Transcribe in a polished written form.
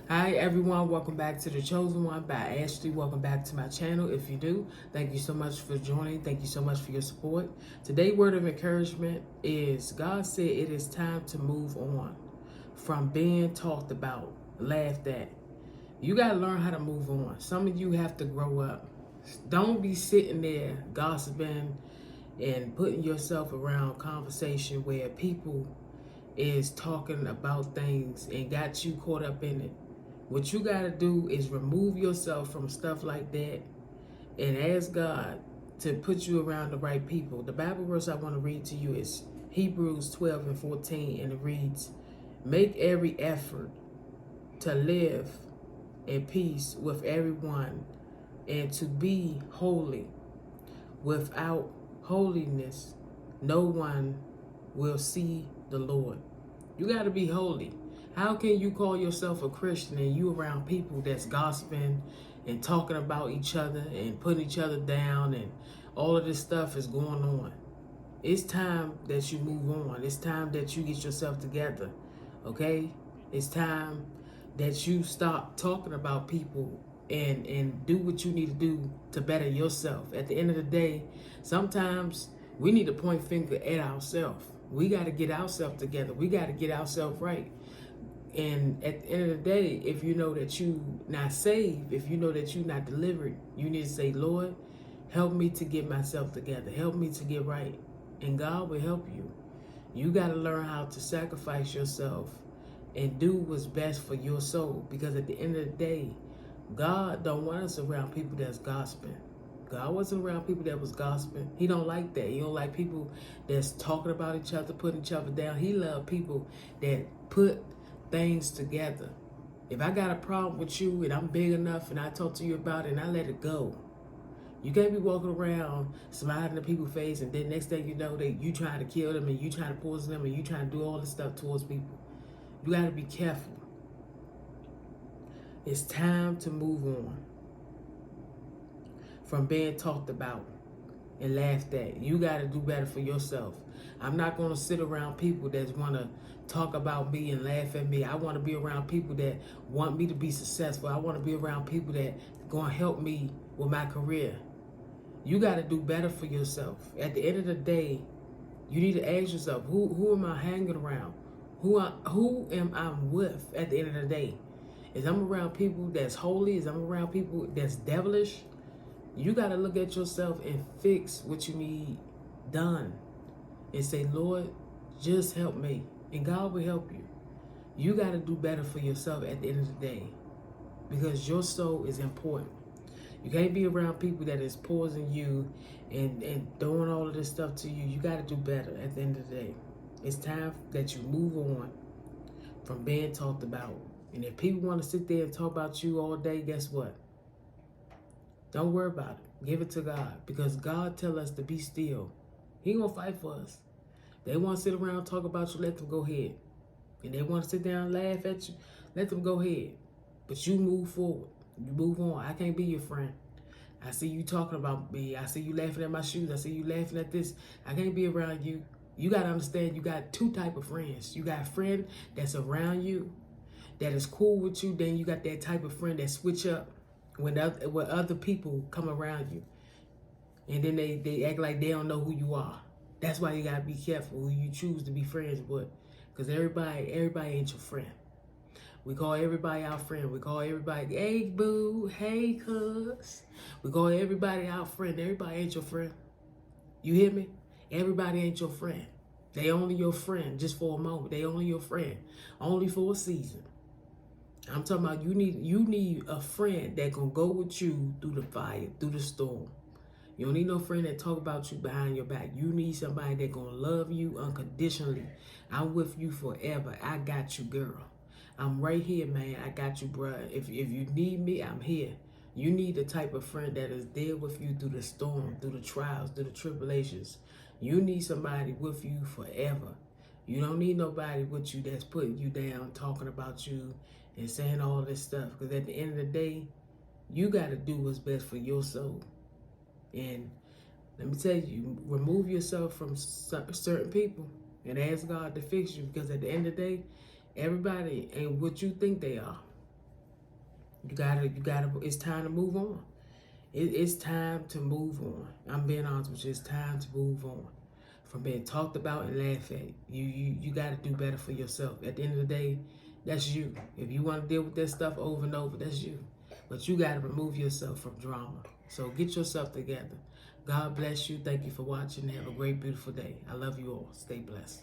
Hi everyone, welcome back to The Chosen One by Ashley. Welcome back to my channel. If you do, thank you so much for joining. Thank you so much for your support. Today's word of encouragement is God said it is time to move on from being talked about, laughed at. You got to learn how to move on. Some of you have to grow up. Don't be sitting there gossiping and putting yourself around conversation where people is talking about things and got you caught up in it. What you got to do is remove yourself from stuff like that and ask God to put you around the right people. The Bible verse I want to read to you is Hebrews 12 and 14, and it reads, "Make every effort to live in peace with everyone and to be holy. Without holiness, no one will see the Lord." You got to be holy. How can you call yourself a Christian and you around people that's gossiping and talking about each other and putting each other down and all of this stuff is going on? It's time that you move on. It's time that you get yourself together, okay? It's time that you stop talking about people and do what you need to do to better yourself. At the end of the day, sometimes we need to point finger at ourselves. We got to get ourselves together. We got to get ourselves right. And at the end of the day, if you know that you not saved, if you know that you not delivered, you need to say, Lord, help me to get myself together. Help me to get right. And God will help you. You got to learn how to sacrifice yourself and do what's best for your soul. Because at the end of the day, God don't want us around people that's gossiping. God wasn't around people that was gossiping. He don't like that. He don't like people that's talking about each other, putting each other down. He love people that put things together. If I got a problem with you and I'm big enough and I talk to you about it and I let it go, you can't be walking around smiling in people's face and then next thing you know that you trying to kill them and you trying to poison them and you trying to do all this stuff towards people. You got to be careful. It's time to move on from being talked about and laughed at. You got to do better for yourself. I'm not going to sit around people that want to talk about me and laugh at me. I want to be around people that want me to be successful. I want to be around people that going to help me with my career. You got to do better for yourself. At the end of the day, you need to ask yourself, who am I hanging around? Who am I with at the end of the day? Is I'm around people that's holy? Is I'm around people that's devilish? You got to look at yourself and fix what you need done and say, Lord, just help me. And God will help you. You got to do better for yourself at the end of the day because your soul is important. You can't be around people that is poisoning you and throwing all of this stuff to you. You got to do better at the end of the day. It's time that you move on from being talked about. And if people want to sit there and talk about you all day, guess what? Don't worry about it. Give it to God because God tell us to be still. He gonna fight for us. They want to sit around and talk about you, let them go ahead. And they want to sit down and laugh at you, let them go ahead. But you move forward. You move on. I can't be your friend. I see you talking about me. I see you laughing at my shoes. I see you laughing at this. I can't be around you. You got to understand you got two type of friends. You got a friend that's around you, that is cool with you. Then you got that type of friend that switch up when other people come around you. And then they act like they don't know who you are. That's why you got to be careful who you choose to be friends with. Because everybody ain't your friend. We call everybody our friend. We call everybody, hey boo, hey cuz. We call everybody our friend. Everybody ain't your friend. You hear me? Everybody ain't your friend. They only your friend just for a moment. They only your friend. Only for a season. I'm talking about you need a friend that gonna go with you through the fire, through the storm. You don't need no friend that talk about you behind your back. You need somebody that gonna love you unconditionally. I'm with you forever. I got you, girl. I'm right here, man. I got you, bruh. If you need me, I'm here. You need the type of friend that is there with you through the storm, through the trials, through the tribulations. You need somebody with you forever. You don't need nobody with you that's putting you down, talking about you, and saying all this stuff. Because at the end of the day, you got to do what's best for your soul. And let me tell you, remove yourself from certain people and ask God to fix you. Because at the end of the day, everybody ain't what you think they are. You gotta. It's time to move on. It's time to move on. I'm being honest with you. It's time to move on from being talked about and laughed at. You got to do better for yourself. At the end of the day, that's you. If you want to deal with that stuff over and over, that's you. But you got to remove yourself from drama. So get yourself together. God bless you. Thank you for watching. Have a great, beautiful day. I love you all. Stay blessed.